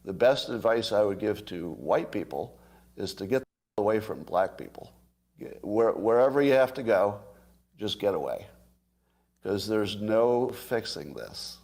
The best advice I would give to white people is to get away from black people. Wherever you have to go, just get away. Because there's no fixing this.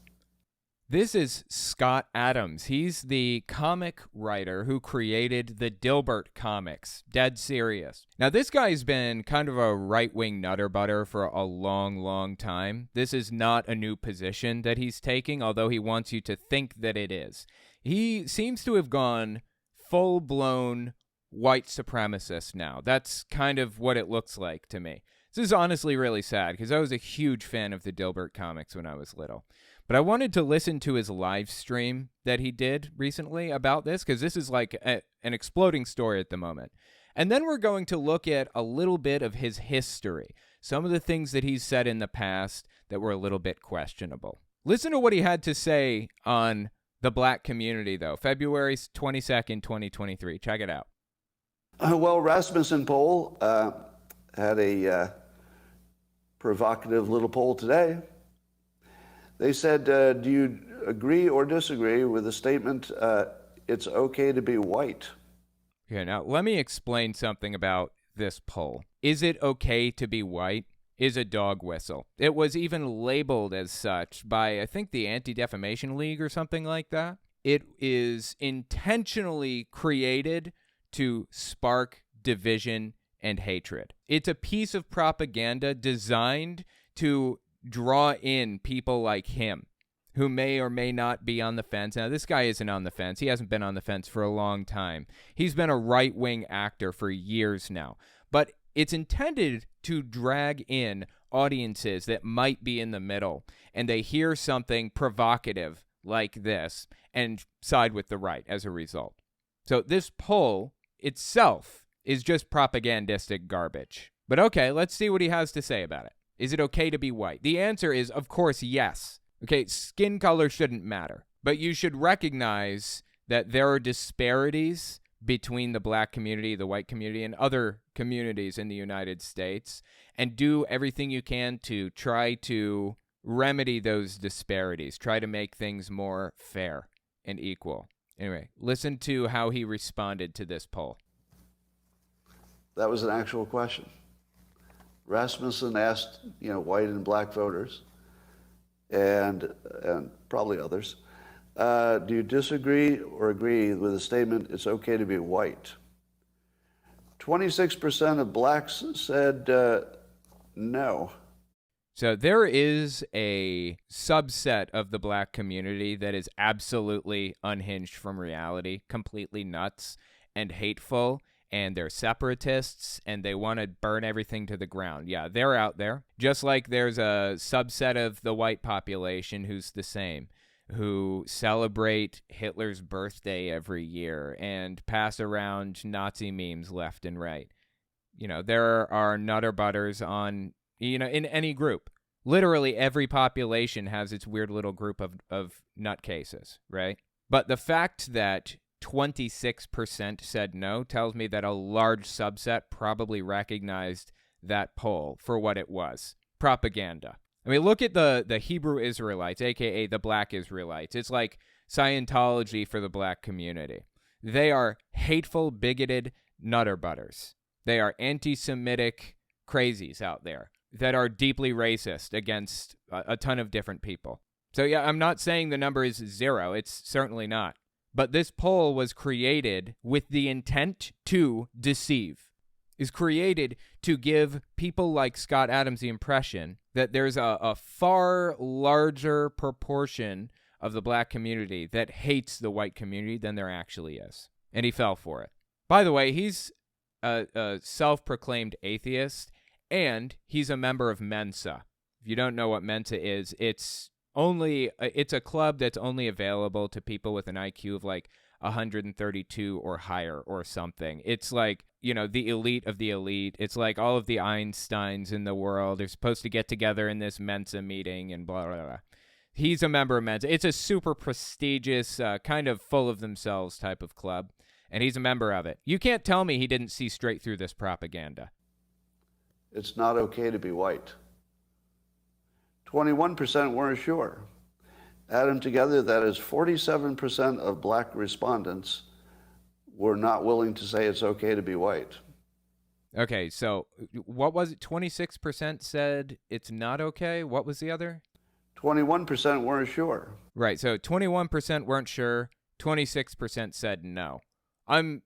This is Scott Adams. He's the comic writer who created the Dilbert comics. Dead serious. Now, this guy's been kind of a right-wing nutter butter for a long, long time. This is not a new position that he's taking, although he wants you to think that it is. He seems to have gone full-blown white supremacist now. That's kind of what it looks like to me. This is honestly really sad because I was a huge fan of the Dilbert comics when I was little. But I wanted to listen to his live stream that he did recently about this because this is like an exploding story at the moment. And then we're going to look at a little bit of his history, some of the things that he's said in the past that were a little bit questionable. Listen to what he had to say on the black community, though, February 22nd, 2023. Check it out. Well, Rasmussen poll had a provocative little poll today. They said, do you agree or disagree with the statement, it's okay to be white? Okay, now let me explain something about this poll. Is it okay to be white? Is a dog whistle. It was even labeled as such by, I think, the Anti-Defamation League or something like that. It is intentionally created to spark division and hatred. It's a piece of propaganda designed to draw in people like him who may or may not be on the fence. Now, this guy isn't on the fence. He hasn't been on the fence for a long time. He's been a right-wing actor for years now. But it's intended to drag in audiences that might be in the middle, and they hear something provocative like this and side with the right as a result. So this poll itself is just propagandistic garbage. But okay, let's see what he has to say about it. Is it okay to be white? The answer is, of course, yes. Okay, skin color shouldn't matter, but you should recognize that there are disparities between the black community, the white community, and other communities in the United States, and do everything you can to try to remedy those disparities, try to make things more fair and equal. Anyway, listen to how he responded to this poll. That was an actual question. Rasmussen asked, white and black voters, and probably others, do you disagree or agree with the statement, it's okay to be white? 26% of blacks said no. So there is a subset of the black community that is absolutely unhinged from reality, completely nuts and hateful, and they're separatists, and they want to burn everything to the ground. Yeah, they're out there. Just like there's a subset of the white population who's the same, who celebrate Hitler's birthday every year and pass around Nazi memes left and right. There are nutter butters on, in any group. Literally every population has its weird little group of nutcases, right? But the fact that 26% said no tells me that a large subset probably recognized that poll for what it was. Propaganda. I mean, look at the Hebrew Israelites, a.k.a. the black Israelites. It's like Scientology for the black community. They are hateful, bigoted nutter butters. They are anti-Semitic crazies out there that are deeply racist against a ton of different people. So yeah, I'm not saying the number is 0. It's certainly not. But this poll was created with the intent to deceive. Is created to give people like Scott Adams the impression that there's a far larger proportion of the black community that hates the white community than there actually is. And he fell for it. By the way, he's a self-proclaimed atheist, and he's a member of Mensa. If you don't know what Mensa is, it's a club that's only available to people with an IQ of like 132 or higher or something. It's like, the elite of the elite. It's like all of the Einsteins in the world. They're supposed to get together in this Mensa meeting and blah, blah, blah. He's a member of Mensa. It's a super prestigious, kind of full of themselves type of club, and he's a member of it. You can't tell me he didn't see straight through this propaganda. It's not okay to be white. 21% weren't sure. Add them together, that is 47% of black respondents were not willing to say it's okay to be white. Okay, so what was it? 26% said it's not okay. What was the other? 21% weren't sure. Right, so 21% weren't sure. 26% said no. I'm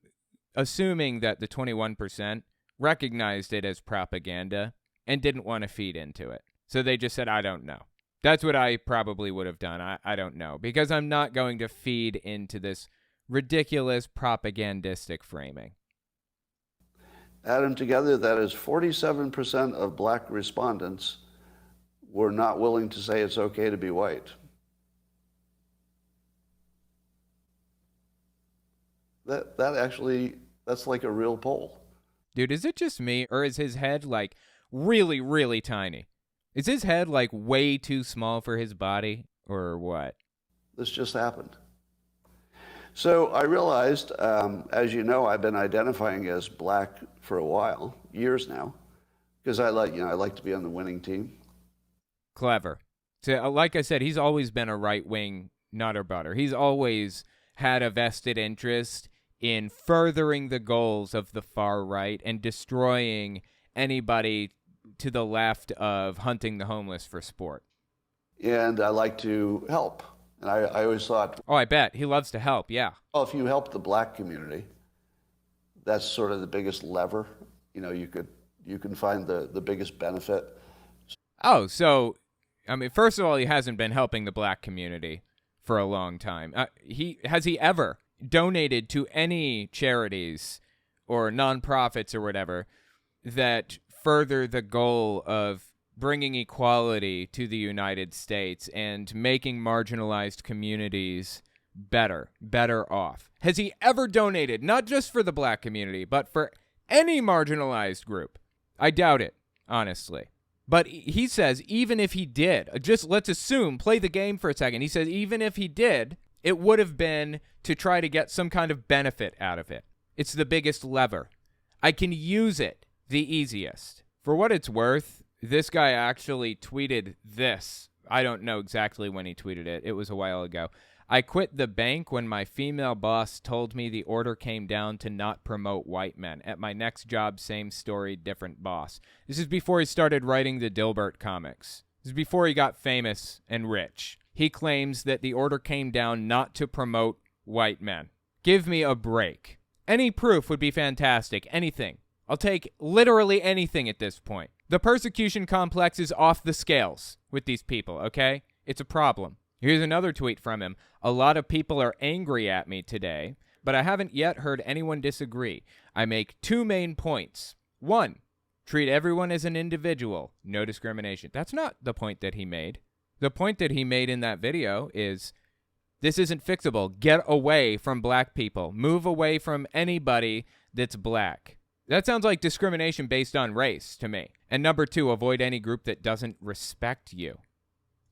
assuming that the 21% recognized it as propaganda and didn't want to feed into it. So they just said, I don't know. That's what I probably would have done. I don't know. Because I'm not going to feed into this ridiculous propagandistic framing. Add them together, that is 47% of black respondents were not willing to say it's okay to be white. That's like a real poll. Dude, is it just me, or is his head like really, really tiny? Is his head like way too small for his body, or what? This just happened. So I realized, as you know, I've been identifying as black for a while, years now, because I like to be on the winning team. Clever. So, like I said, he's always been a right-wing nutter butter. He's always had a vested interest in furthering the goals of the far right and destroying anybody to the left of hunting the homeless for sport. And I like to help. And I always thought, oh, I bet. He loves to help, yeah. Well, if you help the black community, that's sort of the biggest lever. You know, you can find the biggest benefit. Oh, so, I mean, first of all, he hasn't been helping the black community for a long time. Has he ever donated to any charities or nonprofits or whatever that further the goal of bringing equality to the United States and making marginalized communities better off? Has he ever donated, not just for the black community, but for any marginalized group? I doubt it, honestly. But he says even if he did, just let's assume, play the game for a second. He says even if he did, it would have been to try to get some kind of benefit out of it. It's the biggest lever. I can use it the easiest. For what it's worth, this guy actually tweeted this. I don't know exactly when he tweeted it. It was a while ago. I quit the bank when my female boss told me the order came down to not promote white men. At my next job, same story, different boss. This is before he started writing the Dilbert comics. This is before he got famous and rich. He claims that the order came down not to promote white men. Give me a break. Any proof would be fantastic. Anything. I'll take literally anything at this point. The persecution complex is off the scales with these people, okay? It's a problem. Here's another tweet from him. A lot of people are angry at me today, but I haven't yet heard anyone disagree. I make two main points. One, treat everyone as an individual. No discrimination. That's not the point that he made. The point that he made in that video is this isn't fixable. Get away from black people. Move away from anybody that's black. That sounds like discrimination based on race to me. And number two, avoid any group that doesn't respect you.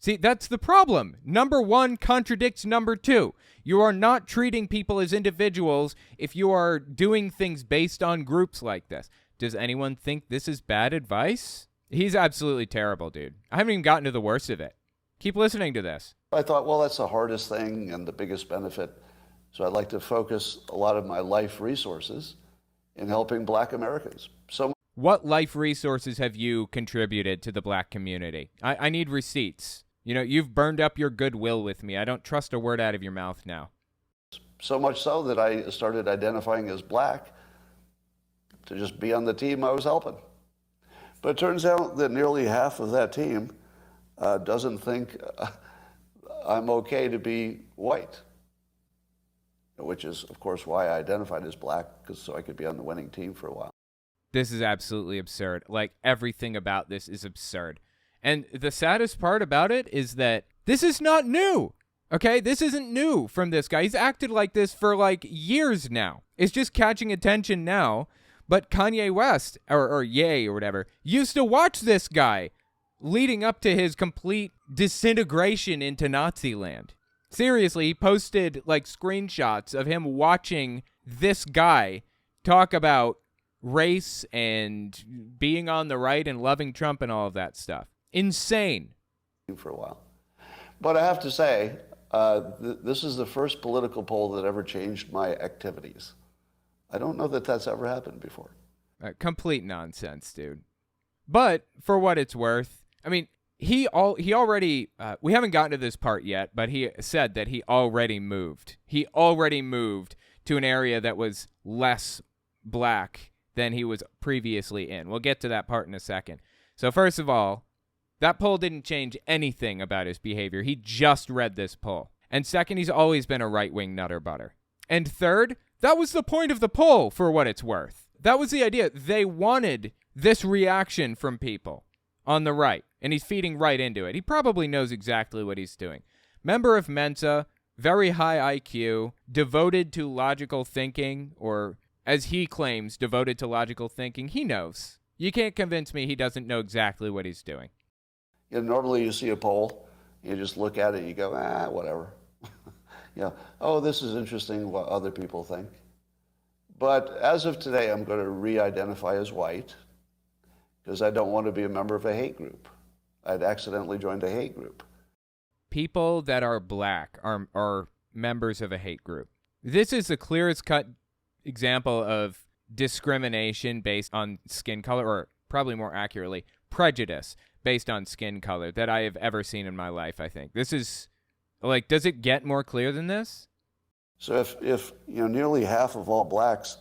See, that's the problem. Number one contradicts number two. You are not treating people as individuals if you are doing things based on groups like this. Does anyone think this is bad advice? He's absolutely terrible, dude. I haven't even gotten to the worst of it. Keep listening to this. I thought, well, that's the hardest thing and the biggest benefit. So I'd like to focus a lot of my life resources in helping black Americans. So, what life resources have you contributed to the black community? I need receipts. You know, you've burned up your goodwill with me. I don't trust a word out of your mouth now. So much so that I started identifying as black to just be on the team I was helping. But it turns out that nearly half of that team doesn't think I'm okay to be white, which is, of course, why I identified as black, so I could be on the winning team for a while. This is absolutely absurd. Like, everything about this is absurd. And the saddest part about it is that this is not new, okay? This isn't new from this guy. He's acted like this for, like, years now. It's just catching attention now. But Kanye West, or Ye or whatever, used to watch this guy leading up to his complete disintegration into Nazi land. Seriously, he posted, like, screenshots of him watching this guy talk about race and being on the right and loving Trump and all of that stuff. Insane. For a while. But I have to say, This is the first political poll that ever changed my activities. I don't know that that's ever happened before. Complete nonsense, dude. But for what it's worth, I mean, he already, we haven't gotten to this part yet, but he said that he already moved. He already moved to an area that was less black than he was previously in. We'll get to that part in a second. So first of all, that poll didn't change anything about his behavior. He just read this poll. And second, he's always been a right-wing nutter butter. And third, that was the point of the poll, for what it's worth. That was the idea. They wanted this reaction from people on the right, and he's feeding right into it. He probably knows exactly what he's doing. Member of Mensa, very high IQ, devoted to logical thinking, or as he claims, devoted to logical thinking. He knows. You can't convince me he doesn't know exactly what he's doing. Normally you see a poll, you just look at it, you go, whatever. Oh, this is interesting what other people think. But as of today, I'm going to re-identify as white because I don't want to be a member of a hate group. I'd accidentally joined a hate group. People that are black are members of a hate group. This is the clearest cut example of discrimination based on skin color, or probably more accurately, prejudice based on skin color that I have ever seen in my life, I think. This is, like, does it get more clear than this? So if nearly half of all blacks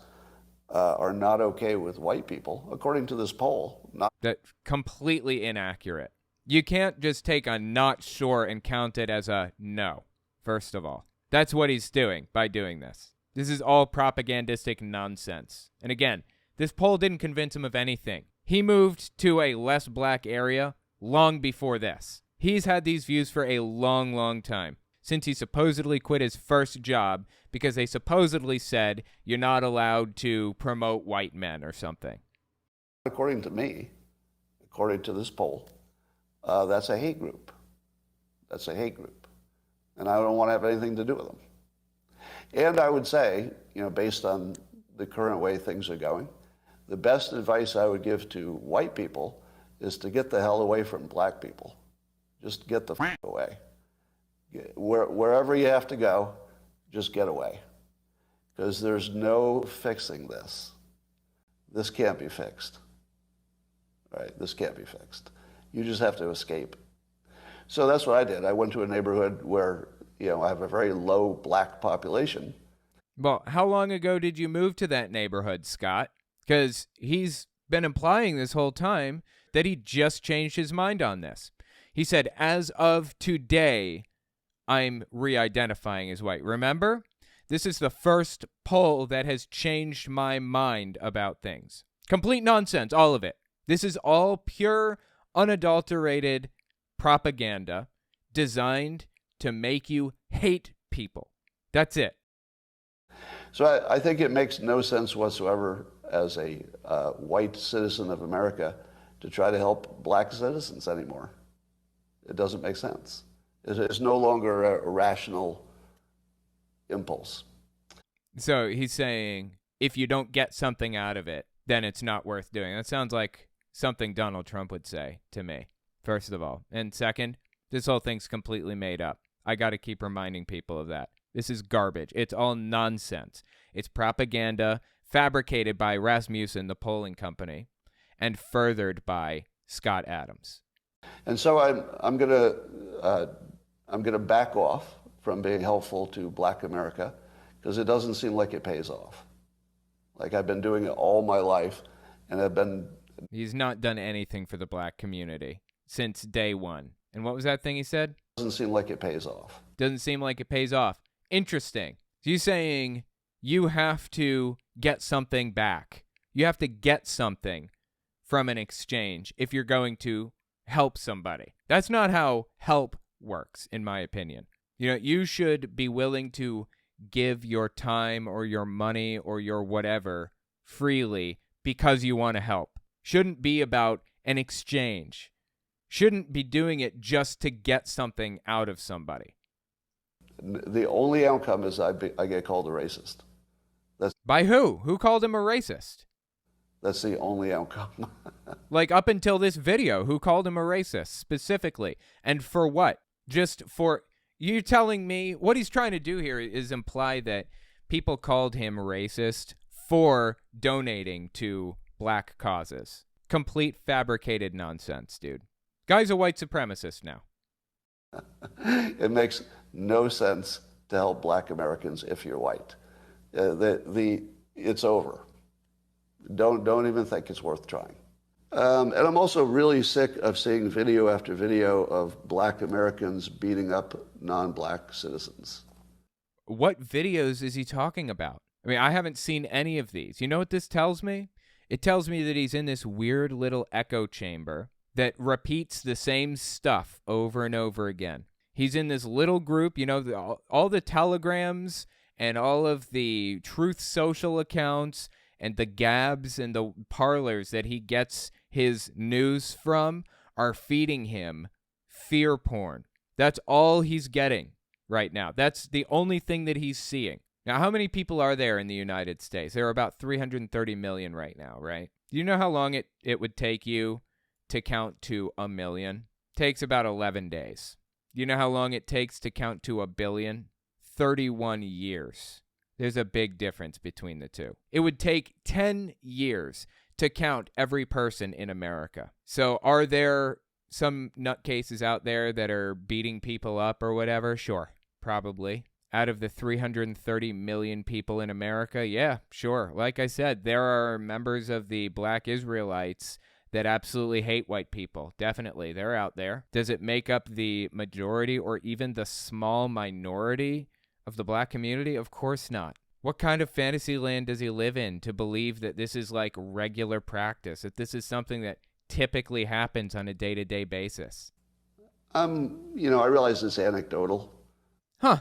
are not okay with white people, according to this poll, That's completely inaccurate. You can't just take a not sure and count it as a no, first of all. That's what he's doing by doing this. This is all propagandistic nonsense. And again, this poll didn't convince him of anything. He moved to a less black area long before this. He's had these views for a long, long time, since he supposedly quit his first job because they supposedly said you're not allowed to promote white men or something. according to me, according to this poll, that's a hate group. That's a hate group. And I don't want to have anything to do with them. And I would say, based on the current way things are going, the best advice I would give to white people is to get the hell away from black people. Just get the f*** away. Wherever you have to go, just get away. Because there's no fixing this. This can't be fixed. Right? This can't be fixed. You just have to escape. So that's what I did. I went to a neighborhood where, I have a very low black population. Well, how long ago did you move to that neighborhood, Scott? Because he's been implying this whole time that he just changed his mind on this. He said, as of today, I'm re-identifying as white. Remember? This is the first poll that has changed my mind about things. Complete nonsense, all of it. This is all pure, unadulterated propaganda designed to make you hate people. That's it. So I think it makes no sense whatsoever as a white citizen of America to try to help black citizens anymore. It doesn't make sense. It's no longer a rational impulse. So he's saying if you don't get something out of it, then it's not worth doing. That sounds like something Donald Trump would say to me, first of all. And second, this whole thing's completely made up. I got to keep reminding people of that. This is garbage. It's all nonsense. It's propaganda fabricated by Rasmussen, the polling company, and furthered by Scott Adams. And so I'm gonna back off from being helpful to black America because it doesn't seem like it pays off. Like I've been doing it all my life, and He's not done anything for the black community since day one. And what was that thing he said? Doesn't seem like it pays off. Doesn't seem like it pays off. Interesting. So you're saying you have to get something back. You have to get something from an exchange if you're going to help somebody. That's not how help works, in my opinion. You should be willing to give your time or your money or your whatever freely because you want to help. Shouldn't be about an exchange. Shouldn't be doing it just to get something out of somebody. The only outcome is I get called a racist. By who? Who called him a racist? That's the only outcome. Like up until this video, who called him a racist specifically? And for what? Just for You're telling me what he's trying to do here is imply that people called him racist for donating to black causes. Complete fabricated nonsense, dude. Guy's a white supremacist now. It makes no sense to help black Americans if you're white. It's over. Don't even think it's worth trying. And I'm also really sick of seeing video after video of black Americans beating up non-black citizens. What videos is he talking about? I mean, I haven't seen any of these. You know what this tells me? It tells me that he's in this weird little echo chamber that repeats the same stuff over and over again. He's in this little group, you know, all the telegrams and all of the Truth Social accounts and the Gabs and the parlors that he gets his news from are feeding him fear porn. That's all he's getting right now. That's the only thing that he's seeing. Now, how many people are there in the United States? There are about 330 million right now, right? Do you know how long it would take you to count to 1 million? It takes about 11 days. Do you know how long it takes to count to 1 billion? 31 years. There's a big difference between the two. It would take 10 years to count every person in America. So are there some nutcases out there that are beating people up or whatever? Sure, probably. Out of the 330 million people in America, yeah, sure. Like I said, there are members of the Black Israelites that absolutely hate white people. Definitely, they're out there. Does it make up the majority or even the small minority of the black community? Of course not. What kind of fantasy land does he live in to believe that this is like regular practice, that this is something that typically happens on a day-to-day basis? I realize it's anecdotal. Huh.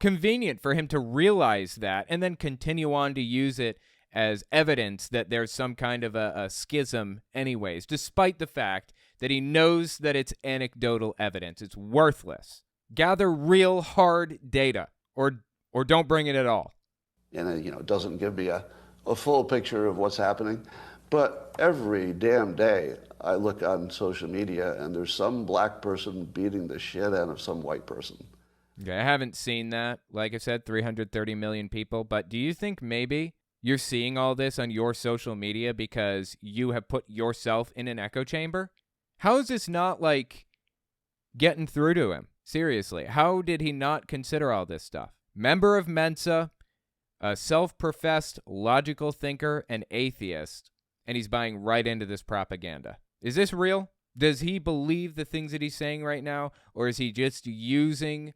Convenient for him to realize that and then continue on to use it as evidence that there's some kind of a schism anyways, despite the fact that he knows that it's anecdotal evidence. It's worthless. Gather real hard data or don't bring it at all. And it doesn't give me a full picture of what's happening. But every damn day I look on social media and there's some black person beating the shit out of some white person. Okay, I haven't seen that. Like I said, 330 million people. But do you think maybe you're seeing all this on your social media because you have put yourself in an echo chamber? How is this not, like, getting through to him? Seriously, how did he not consider all this stuff? Member of Mensa, a self-professed logical thinker and atheist, and he's buying right into this propaganda. Is this real? Does he believe the things that he's saying right now, or is he just using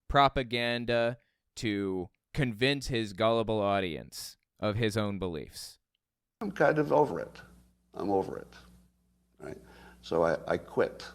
propaganda to convince his gullible audience of his own beliefs? I'm kind of over it. I'm over it. Right? So I quit.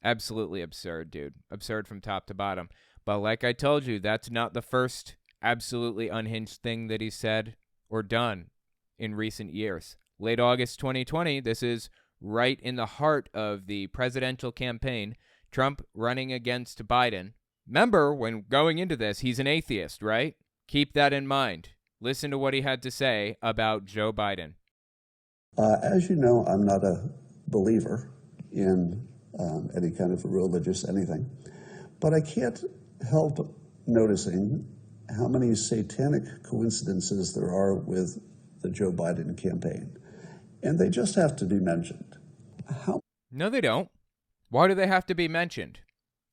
Absolutely absurd, dude. Absurd from top to bottom. But like I told you, that's not the first absolutely unhinged thing that he said or done in recent years. Late August 2020, this is right in the heart of the presidential campaign, Trump running against Biden. Remember, when going into this, he's an atheist, right? Keep that in mind. Listen to what he had to say about Joe Biden. As you know, I'm not a believer in any kind of religious anything, but I can't help noticing how many satanic coincidences there are with the Joe Biden campaign. And they just have to be mentioned. No, they don't. Why do they have to be mentioned?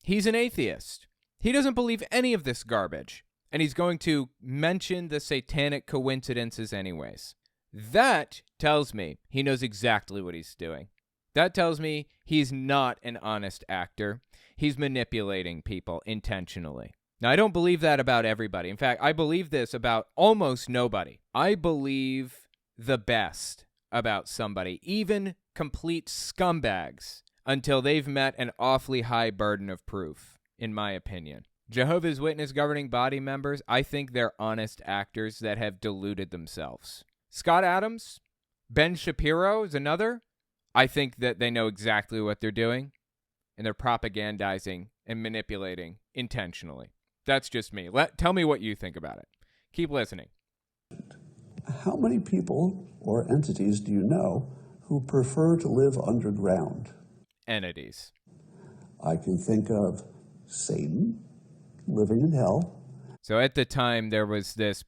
He's an atheist. He doesn't believe any of this garbage. And he's going to mention the satanic coincidences anyways. That tells me he knows exactly what he's doing. That tells me he's not an honest actor. He's manipulating people intentionally. Now, I don't believe that about everybody. In fact, I believe this about almost nobody. I believe the best about somebody, even complete scumbags, until they've met an awfully high burden of proof, in my opinion. Jehovah's Witness governing body members, I think they're honest actors that have deluded themselves. Scott Adams, Ben Shapiro is another. I think that they know exactly what they're doing, and they're propagandizing and manipulating intentionally. That's just me. Tell me what you think about it. Keep listening. How many people or entities do you know who prefer to live underground? Entities. I can think of Satan living in hell. So at the time, there was this,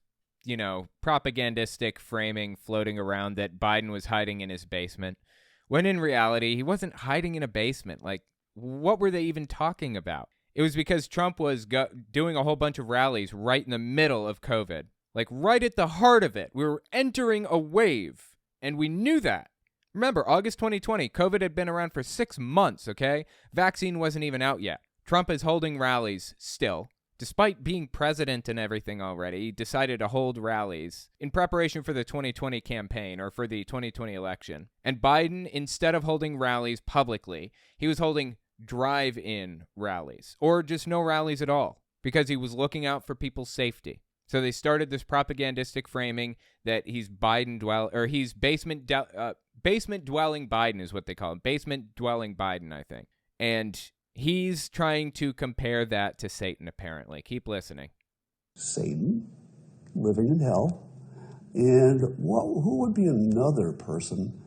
propagandistic framing floating around that Biden was hiding in his basement, when in reality, he wasn't hiding in a basement. Like, what were they even talking about? It was because Trump was doing a whole bunch of rallies right in the middle of COVID, like right at the heart of it. We were entering a wave, and we knew that. Remember, August 2020, COVID had been around for 6 months, okay? Vaccine wasn't even out yet. Trump is holding rallies still. Despite being president and everything already, he decided to hold rallies in preparation for the 2020 campaign or for the 2020 election. And Biden, instead of holding rallies publicly, he was holding drive-in rallies or just no rallies at all because he was looking out for people's safety. So they started this propagandistic framing that he's basement dwelling Biden is what they call him. Basement dwelling Biden, I think. And he's trying to compare that to Satan, apparently. Keep listening. Satan living in hell. And who would be another person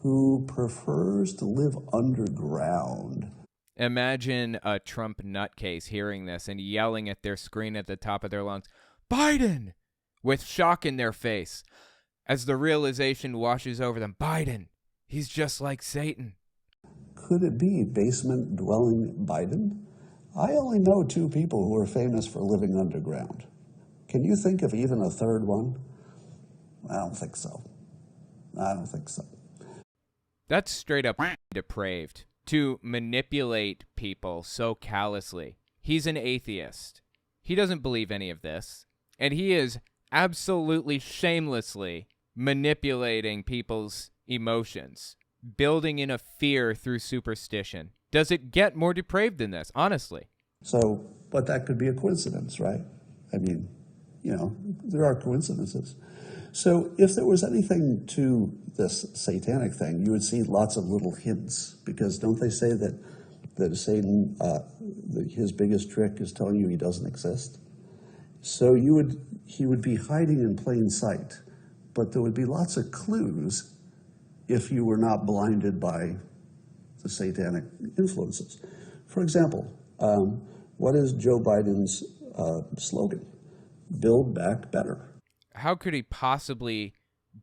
who prefers to live underground? Imagine a Trump nutcase hearing this and yelling at their screen at the top of their lungs, Biden! With shock in their face. As the realization washes over them, Biden, he's just like Satan. Could it be basement-dwelling Biden? I only know 2 people who are famous for living underground. Can you think of even a third one? I don't think so. That's straight up depraved. To manipulate people so callously. He's an atheist. He doesn't believe any of this. And he is absolutely shamelessly manipulating people's emotions. Building in a fear through superstition. Does it get more depraved than this, honestly? So, but that could be a coincidence, right? I mean, there are coincidences. So if there was anything to this satanic thing, you would see lots of little hints, because don't they say that Satan, his biggest trick is telling you he doesn't exist? So he would be hiding in plain sight, but there would be lots of clues if you were not blinded by the satanic influences. For example, what is Joe Biden's slogan? Build back better. How could he possibly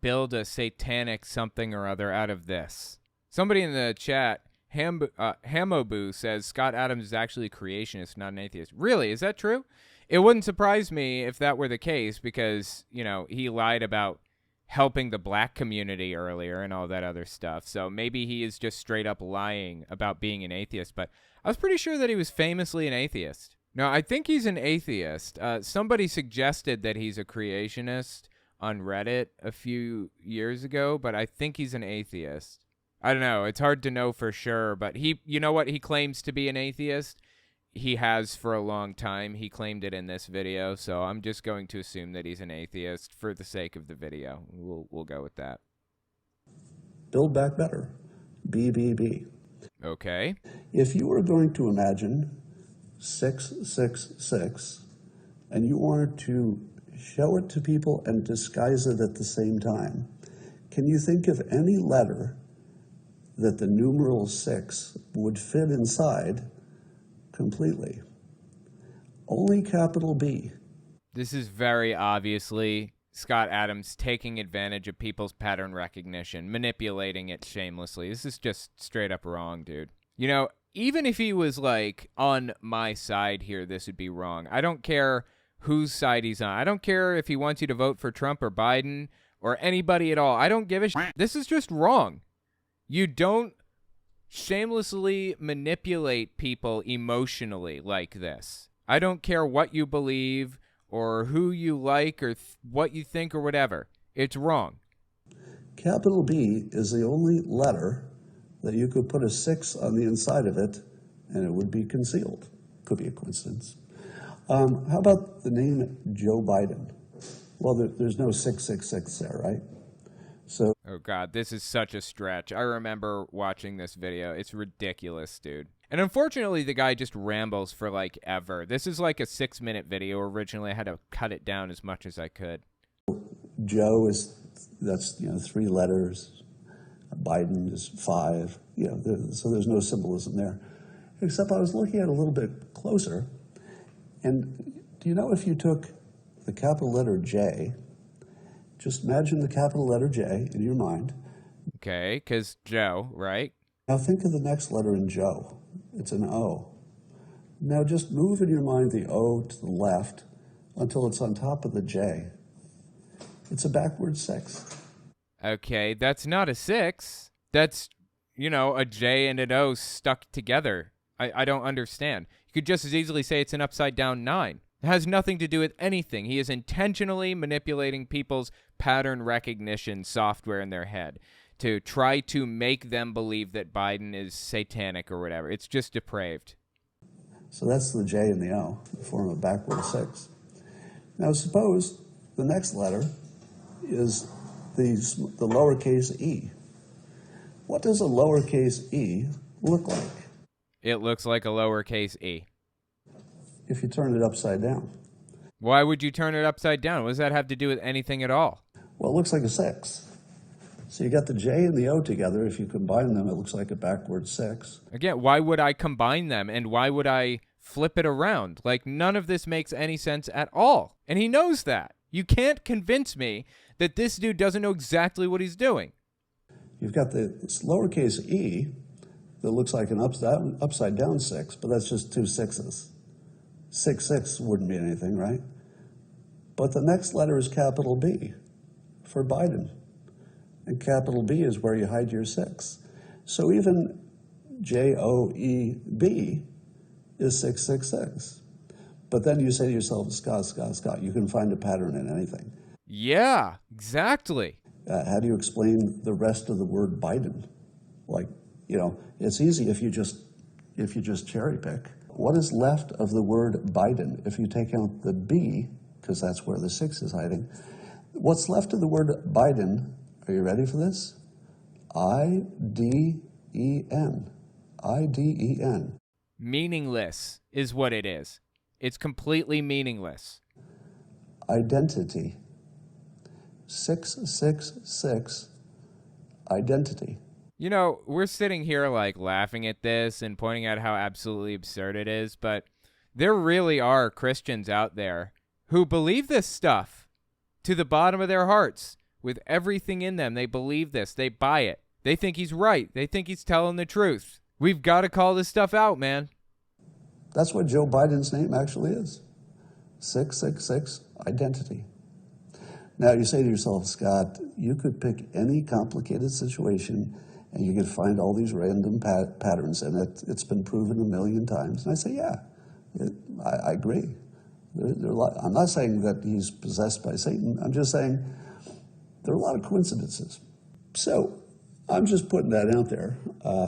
build a satanic something or other out of this? Somebody in the chat, Hamoboo, says Scott Adams is actually a creationist, not an atheist. Really? Is that true? It wouldn't surprise me if that were the case because, he lied about helping the black community earlier and all that other stuff. So maybe he is just straight up lying about being an atheist. But I was pretty sure that he was famously an atheist. No, I think he's an atheist. Somebody suggested that he's a creationist on Reddit a few years ago, but I think he's an atheist. I don't know. It's hard to know for sure, but you know what? He claims to be an atheist. He has for a long time. He claimed it in this video, so I'm just going to assume that he's an atheist for the sake of the video. We'll go with that. Build back better. BBB. Okay. If you were going to imagine 666 and you wanted to show it to people and disguise it at the same time, can you think of any letter that the numeral 6 would fit inside completely? Only capital B. This is very obviously Scott Adams taking advantage of people's pattern recognition, manipulating it shamelessly. This is just straight up wrong, dude. Even if he was on my side here, this would be wrong. I don't care whose side he's on. I don't care if he wants you to vote for Trump or Biden or anybody at all. I don't give a shit. This is just wrong. You don't shamelessly manipulate people emotionally like this. I don't care what you believe or who you like or what you think or whatever. It's wrong. Capital B is the only letter that you could put a 6 on the inside of it and it would be concealed. Could be a coincidence. How about the name Joe Biden? Well, there's no 666 there, right? So. Oh, God, this is such a stretch. I remember watching this video. It's ridiculous, dude. And unfortunately, the guy just rambles for ever. This is a 6-minute video. Originally, I had to cut it down as much as I could. Joe that's 3 letters. Biden is 5. So there's no symbolism there. Except I was looking at it a little bit closer. And do you know if you took the capital letter J, just imagine the capital letter J in your mind. Okay, because Joe, right? Now think of the next letter in Joe. It's an O. Now just move in your mind the O to the left until it's on top of the J. It's a backward 6. Okay, that's not a 6. That's, a J and an O stuck together. I don't understand. You could just as easily say it's an upside down 9. It has nothing to do with anything. He is intentionally manipulating people's pattern recognition software in their head to try to make them believe that Biden is satanic or whatever. It's just depraved. So that's the J and the O, the form of backward 6. Now suppose the next letter is the lowercase e. What does a lowercase e look like? It looks like a lowercase e. If you turn it upside down. Why would you turn it upside down? What does that have to do with anything at all? Well, it looks like a 6. So you got the J and the O together. If you combine them, it looks like a backward 6. Again, why would I combine them and why would I flip it around? Like, none of this makes any sense at all. And he knows that. You can't convince me that this dude doesn't know exactly what he's doing. You've got the lowercase e that looks like an upside down 6, but that's just 2 6s. 6 6 wouldn't mean anything, right? But the next letter is capital B for Biden. And capital B is where you hide your 6. So even JOEB is 666. But then you say to yourself, Scott, you can find a pattern in anything. Yeah, exactly. How do you explain the rest of the word Biden? Like, it's easy if you just cherry pick. What is left of the word Biden if you take out the B, because that's where the 6 is hiding? What's left of the word Biden? Are you ready for this? IDEN. IDEN. Meaningless is what it is. It's completely meaningless. Identity. 666. Identity. We're sitting here like laughing at this and pointing out how absolutely absurd it is, but there really are Christians out there who believe this stuff to the bottom of their hearts. With everything in them, they believe this. They buy it. They think he's right. They think he's telling the truth. We've got to call this stuff out, man. That's what Joe Biden's name actually is. 666, identity. Now you say to yourself, Scott, you could pick any complicated situation and you could find all these random patterns in it. It's been proven a million times. And I say, yeah, I agree. I'm not saying that he's possessed by Satan. I'm just saying there are a lot of coincidences. So I'm just putting that out there.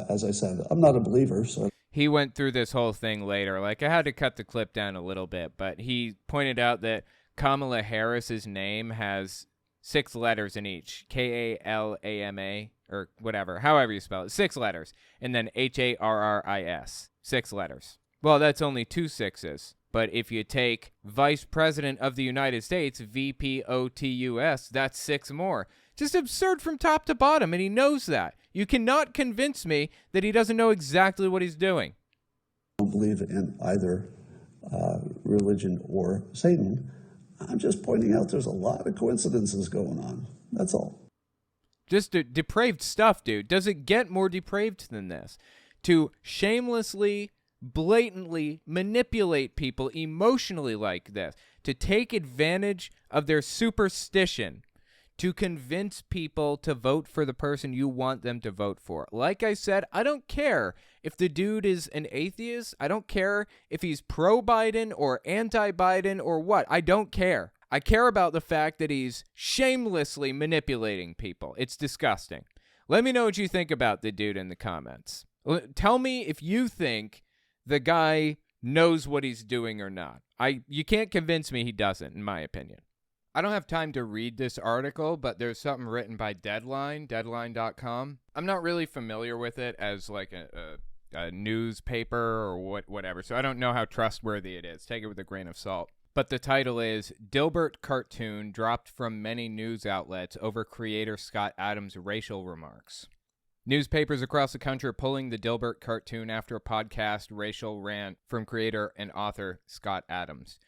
As I said, I'm not a believer. So he went through this whole thing later. Like, I had to cut the clip down a little bit, but he pointed out that Kamala Harris's name has 6 letters in each. Kalama, or whatever, however you spell it. 6 letters. And then Harris. 6 letters. Well, that's only 2 6s. But if you take Vice President of the United States, VPOTUS, that's 6 more. Just absurd from top to bottom, and he knows that. You cannot convince me that he doesn't know exactly what he's doing. I don't believe in either religion or Satan. I'm just pointing out there's a lot of coincidences going on. That's all. Just depraved stuff, dude. Does it get more depraved than this? To shamelessly, blatantly manipulate people emotionally like this, to take advantage of their superstition, to convince people to vote for the person you want them to vote for. Like I said, I don't care if the dude is an atheist. I don't care if he's pro-Biden or anti-Biden or what. I don't care. I care about the fact that he's shamelessly manipulating people. It's disgusting. Let me know what you think about the dude in the comments. Tell me if you think the guy knows what he's doing or not. You can't convince me he doesn't, in my opinion. I don't have time to read this article, but there's something written by Deadline.com. I'm not really familiar with it as like a newspaper or whatever, so I don't know how trustworthy it is. Take it with a grain of salt. But the title is Dilbert Cartoon Dropped from Many News Outlets Over Creator Scott Adams' Racial Remarks. Newspapers across the country are pulling the Dilbert cartoon after a podcast racial rant from creator and author Scott Adams.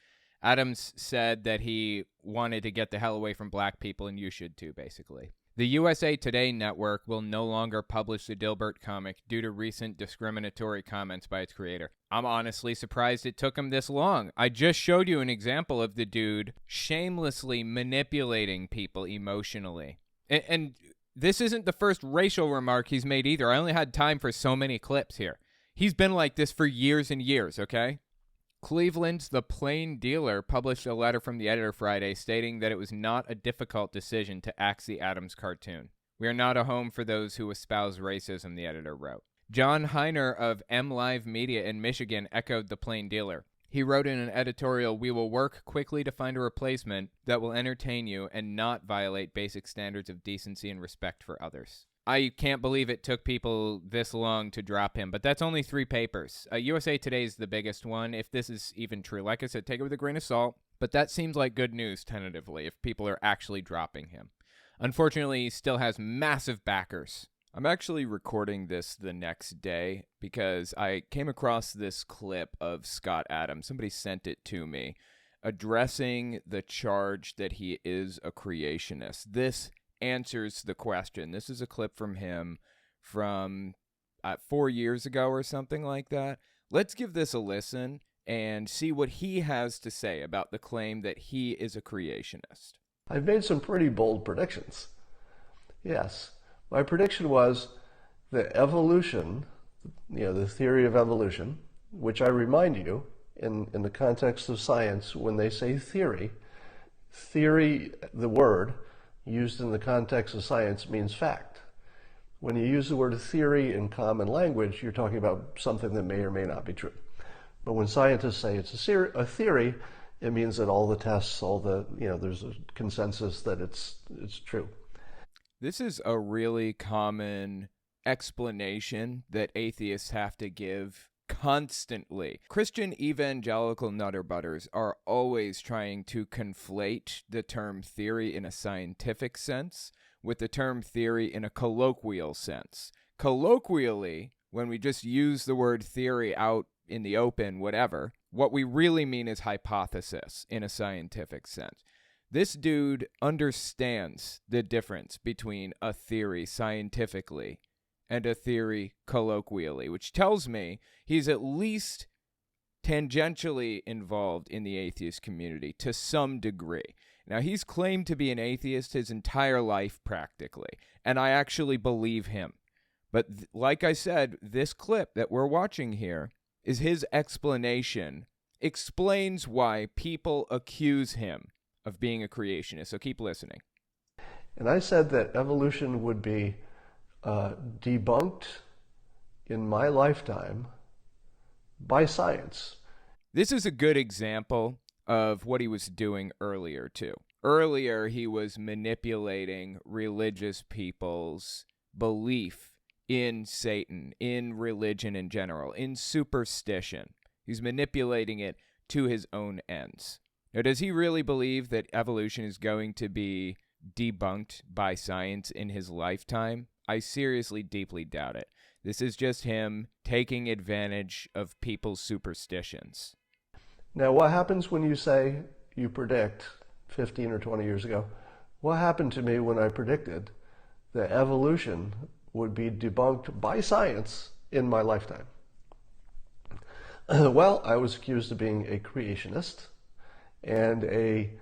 Adams said that he wanted to get the hell away from black people, and you should too, basically. The USA Today network will no longer publish the Dilbert comic due to recent discriminatory comments by its creator. I'm honestly surprised it took him this long. I just showed you an example of the dude shamelessly manipulating people emotionally. And this isn't the first racial remark he's made either. I only had time for so many clips here. He's been like this for years and years, okay? Cleveland's The Plain Dealer published a letter from the editor Friday stating that it was not a difficult decision to axe the Adams cartoon. We are not a home for those who espouse racism, the editor wrote. John Heiner of M Live Media in Michigan echoed The Plain Dealer. He wrote in an editorial, "We will work quickly to find a replacement that will entertain you and not violate basic standards of decency and respect for others." I can't believe it took people this long to drop him, but that's only 3 papers. USA Today is the biggest one, if this is even true. Like I said, take it with a grain of salt, but that seems like good news, tentatively, if people are actually dropping him. Unfortunately, he still has massive backers. I'm actually recording this the next day because I came across this clip of Scott Adams. Somebody sent it to me, addressing the charge that he is a creationist. This answers the question. This is a clip from him from 4 years ago or something like that. Let's give this a listen and see what he has to say about the claim that he is a creationist. I've made some pretty bold predictions. Yes. My prediction was that evolution, the theory of evolution, which I remind you, in the context of science, when they say theory, the word, used in the context of science means fact. When you use the word theory in common language, you're talking about something that may or may not be true. But when scientists say it's a theory, it means that all the tests, there's a consensus that it's true. This is a really common explanation that atheists have to give constantly. Christian evangelical nutterbutters are always trying to conflate the term theory in a scientific sense with the term theory in a colloquial sense. Colloquially, when we just use the word theory out in the open, whatever, what we really mean is hypothesis in a scientific sense. This dude understands the difference between a theory scientifically and a theory colloquially, which tells me he's at least tangentially involved in the atheist community to some degree. Now, he's claimed to be an atheist his entire life practically, and I actually believe him. But like I said, this clip that we're watching here is his explanation, explains why people accuse him of being a creationist. So keep listening. And I said that evolution would be debunked in my lifetime by science. This is a good example of what he was doing earlier, too. Earlier, he was manipulating religious people's belief in Satan, in religion in general, in superstition. He's manipulating it to his own ends. Now, does he really believe that evolution is going to be debunked by science in his lifetime? I seriously, deeply doubt it. This is just him taking advantage of people's superstitions. Now, what happens when you say you predict 15 or 20 years ago? What happened to me when I predicted that evolution would be debunked by science in my lifetime? Well, I was accused of being a creationist and an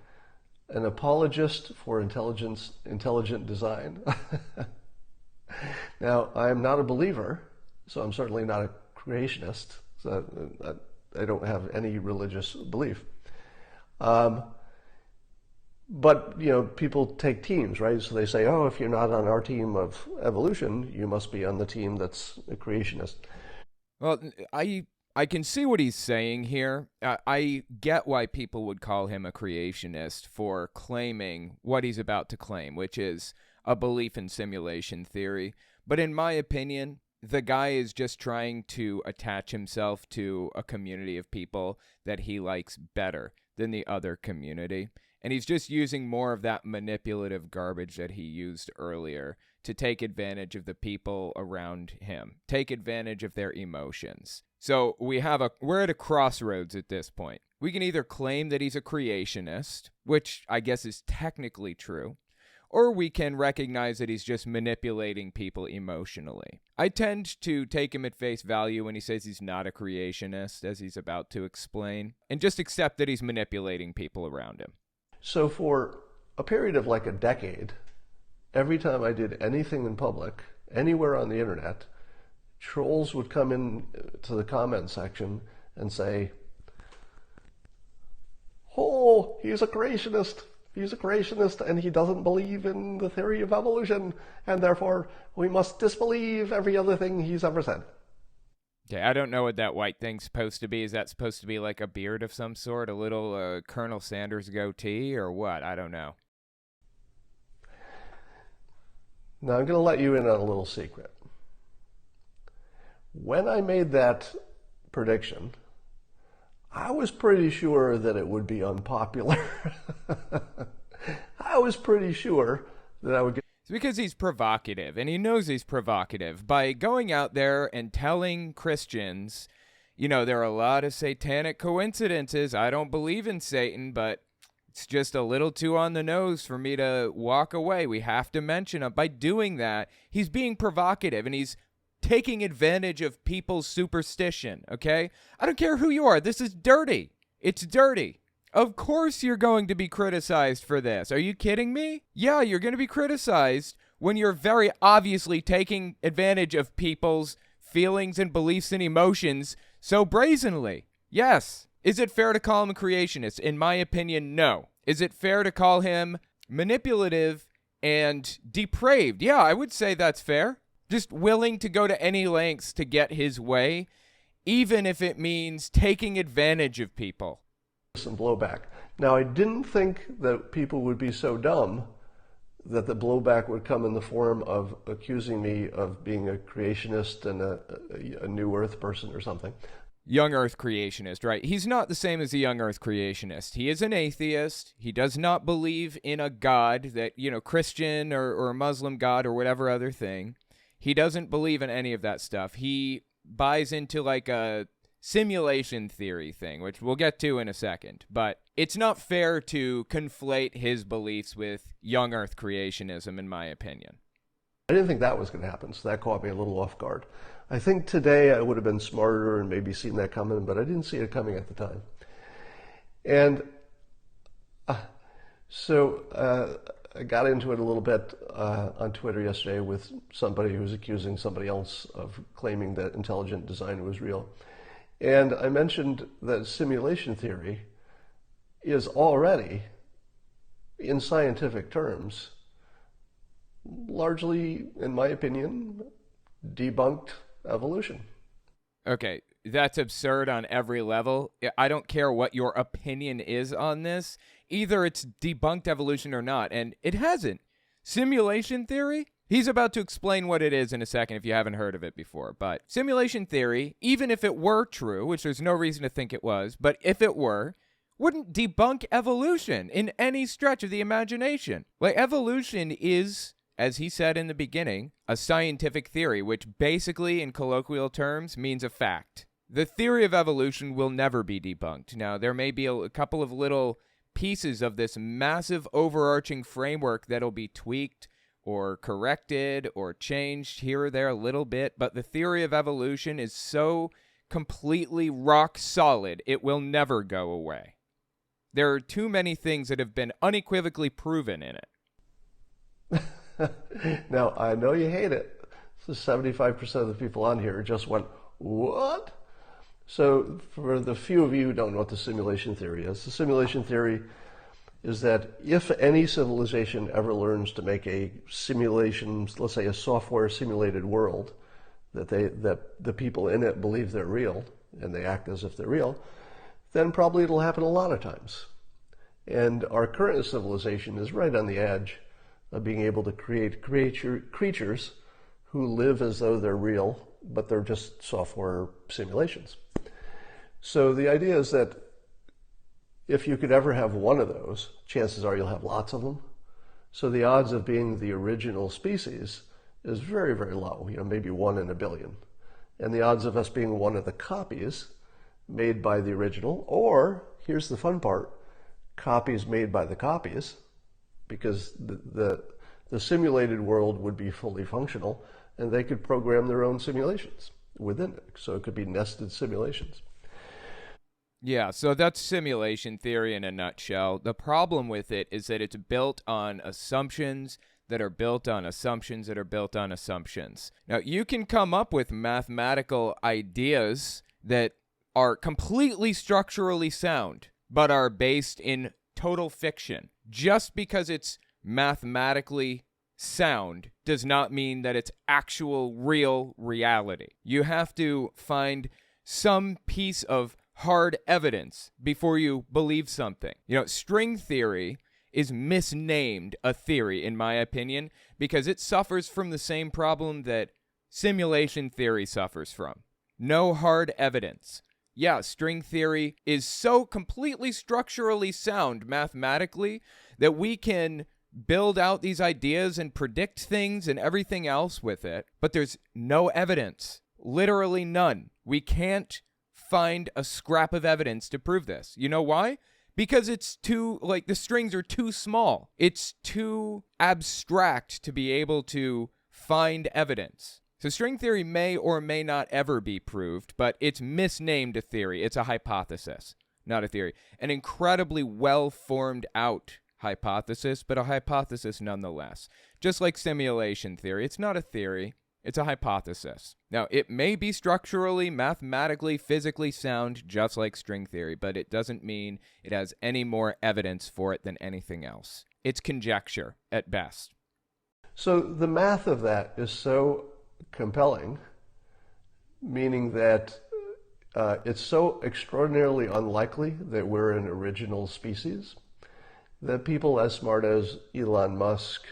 apologist for intelligent design. Now, I am not a believer, so I'm certainly not a creationist. So I don't have any religious belief. But, people take teams, right? So they say, oh, if you're not on our team of evolution, you must be on the team that's a creationist. Well, I can see what he's saying here. I get why people would call him a creationist for claiming what he's about to claim, which is a belief in simulation theory. But in my opinion, the guy is just trying to attach himself to a community of people that he likes better than the other community. And he's just using more of that manipulative garbage that he used earlier to take advantage of the people around him, take advantage of their emotions. So we're at a crossroads at this point. We can either claim that he's a creationist, which I guess is technically true, or we can recognize that he's just manipulating people emotionally. I tend to take him at face value when he says he's not a creationist, as he's about to explain, and just accept that he's manipulating people around him. So for a period of like a decade, every time I did anything in public, anywhere on the internet, trolls would come in to the comment section and say, "Oh, he's a creationist. He's a creationist and he doesn't believe in the theory of evolution, and therefore we must disbelieve every other thing he's ever said." Okay, I don't know what that white thing's supposed to be. Is that supposed to be like a beard of some sort? A little Colonel Sanders goatee or what? I don't know. Now I'm going to let you in on a little secret. When I made that prediction, I was pretty sure that it would be unpopular. I was pretty sure that I would get... It's because he's provocative, and he knows he's provocative. By going out there and telling Christians, there are a lot of satanic coincidences. I don't believe in Satan, but it's just a little too on the nose for me to walk away. We have to mention him. By doing that, he's being provocative, and he's taking advantage of people's superstition, okay? I don't care who you are. This is dirty. It's dirty. Of course you're going to be criticized for this. Are you kidding me? Yeah, you're going to be criticized when you're very obviously taking advantage of people's feelings and beliefs and emotions so brazenly. Yes. Is it fair to call him a creationist? In my opinion, no. Is it fair to call him manipulative and depraved? Yeah, I would say that's fair. Just willing to go to any lengths to get his way, even if it means taking advantage of people. Some blowback. Now, I didn't think that people would be so dumb that the blowback would come in the form of accusing me of being a creationist and a new earth person or something. Young earth creationist, right? He's not the same as a young earth creationist. He is an atheist. He does not believe in a God that, Christian or a Muslim God or whatever other thing. He doesn't believe in any of that stuff. He buys into like a simulation theory thing, which we'll get to in a second. But it's not fair to conflate his beliefs with young earth creationism, in my opinion. I didn't think that was going to happen, so that caught me a little off guard. I think today I would have been smarter and maybe seen that coming, but I didn't see it coming at the time. And so I got into it a little bit on Twitter yesterday with somebody who was accusing somebody else of claiming that intelligent design was real. And I mentioned that simulation theory is already, in scientific terms, largely, in my opinion, debunked evolution. Okay, that's absurd on every level. I don't care what your opinion is on this. Either it's debunked evolution or not, and it hasn't. Simulation theory? He's about to explain what it is in a second if you haven't heard of it before. But simulation theory, even if it were true, which there's no reason to think it was, but if it were, wouldn't debunk evolution in any stretch of the imagination. Like, evolution is, as he said in the beginning, a scientific theory, which basically, in colloquial terms, means a fact. The theory of evolution will never be debunked. Now, there may be a couple of little pieces of this massive overarching framework that'll be tweaked or corrected or changed here or there a little bit, but the theory of evolution is so completely rock solid, it will never go away. There are too many things that have been unequivocally proven in it. Now, I know you hate it. So 75% of the people on here just went, what? So for the few of you who don't know what the simulation theory is, the simulation theory is that if any civilization ever learns to make a simulation, let's say a software simulated world, that the people in it believe they're real and they act as if they're real, then probably it'll happen a lot of times. And our current civilization is right on the edge of being able to create creatures who live as though they're real, but they're just software simulations. So the idea is that if you could ever have one of those, chances are you'll have lots of them. So the odds of being the original species is very, very low, maybe 1 in a billion. And the odds of us being one of the copies made by the original, or, here's the fun part, copies made by the copies, because the simulated world would be fully functional, and they could program their own simulations within it. So it could be nested simulations. Yeah, so that's simulation theory in a nutshell. The problem with it is that it's built on assumptions that are built on assumptions that are built on assumptions. Now, you can come up with mathematical ideas that are completely structurally sound, but are based in total fiction. Just because it's mathematically sound does not mean that it's actual, real reality. You have to find some piece of hard evidence before you believe something. String theory is misnamed a theory, in my opinion, because it suffers from the same problem that simulation theory suffers from. No hard evidence. Yeah, string theory is so completely structurally sound mathematically that we can build out these ideas and predict things and everything else with it, but there's no evidence. Literally none. We can't find a scrap of evidence to prove this. You know why? Because it's the strings are too small. It's too abstract to be able to find evidence. So string theory may or may not ever be proved, but it's misnamed a theory. It's a hypothesis, not a theory. An incredibly well-formed out hypothesis, but a hypothesis nonetheless. Just like simulation theory, it's not a theory. It's a hypothesis. Now, it may be structurally, mathematically, physically sound, just like string theory, but it doesn't mean it has any more evidence for it than anything else. It's conjecture, at best. So the math of that is so compelling, meaning that it's so extraordinarily unlikely that we're an original species, that people as smart as Elon Musk,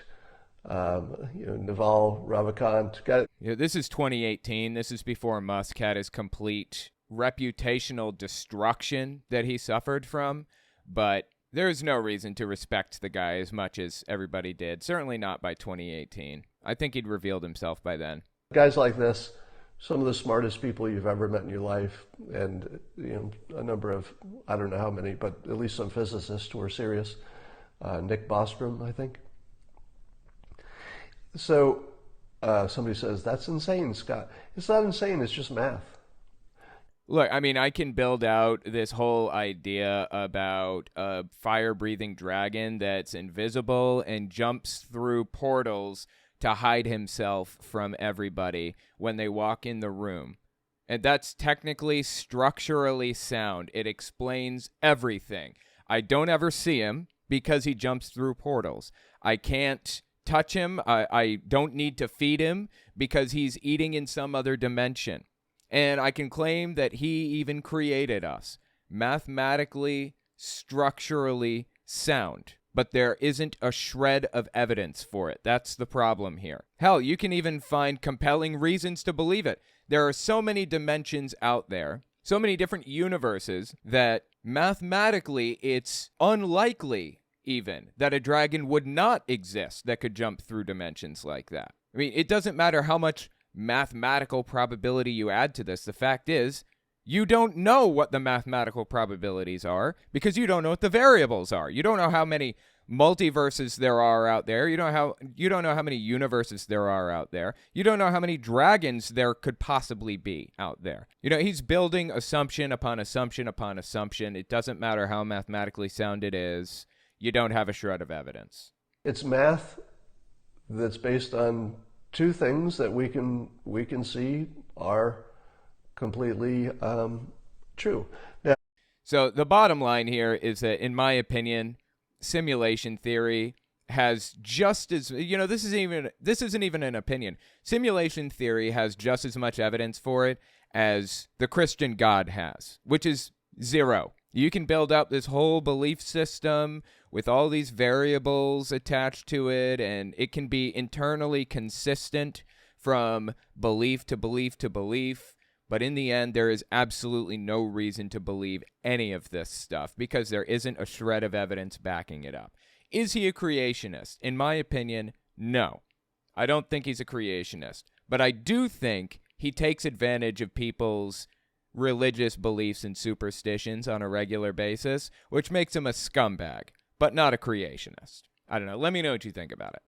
Naval Ravikant got it. This is 2018. This is before Musk had his complete reputational destruction that he suffered from. But there's no reason to respect the guy as much as everybody did. Certainly not by 2018. I think he'd revealed himself by then. Guys like this, some of the smartest people you've ever met in your life, and a number of, I don't know how many, but at least some physicists who are serious. Nick Bostrom, I think. So somebody says, that's insane, Scott. It's not insane, it's just math. Look, I mean, I can build out this whole idea about a fire-breathing dragon that's invisible and jumps through portals to hide himself from everybody when they walk in the room. And that's technically structurally sound. It explains everything. I don't ever see him because he jumps through portals. I can't touch him. I don't need to feed him because he's eating in some other dimension. And I can claim that he even created us. Mathematically, structurally sound. But there isn't a shred of evidence for it. That's the problem here. Hell, you can even find compelling reasons to believe it. There are so many dimensions out there, so many different universes, that mathematically it's unlikely even that a dragon would not exist that could jump through dimensions like that. I mean, it doesn't matter how much mathematical probability you add to this. The fact is, you don't know what the mathematical probabilities are because you don't know what the variables are. You don't know how many multiverses there are out there. You don't know how many universes there are out there. You don't know how many dragons there could possibly be out there. He's building assumption upon assumption upon assumption. It doesn't matter how mathematically sound it is. You don't have a shred of evidence. It's math that's based on two things that we can see are completely true. Now, so the bottom line here is that, in my opinion, simulation theory has just as this isn't even an opinion. Simulation theory has just as much evidence for it as the Christian God has, which is zero. You can build up this whole belief system with all these variables attached to it, and it can be internally consistent from belief to belief to belief. But in the end, there is absolutely no reason to believe any of this stuff because there isn't a shred of evidence backing it up. Is he a creationist? In my opinion, no. I don't think he's a creationist. But I do think he takes advantage of people's religious beliefs and superstitions on a regular basis, which makes him a scumbag, but not a creationist. I don't know. Let me know what you think about it.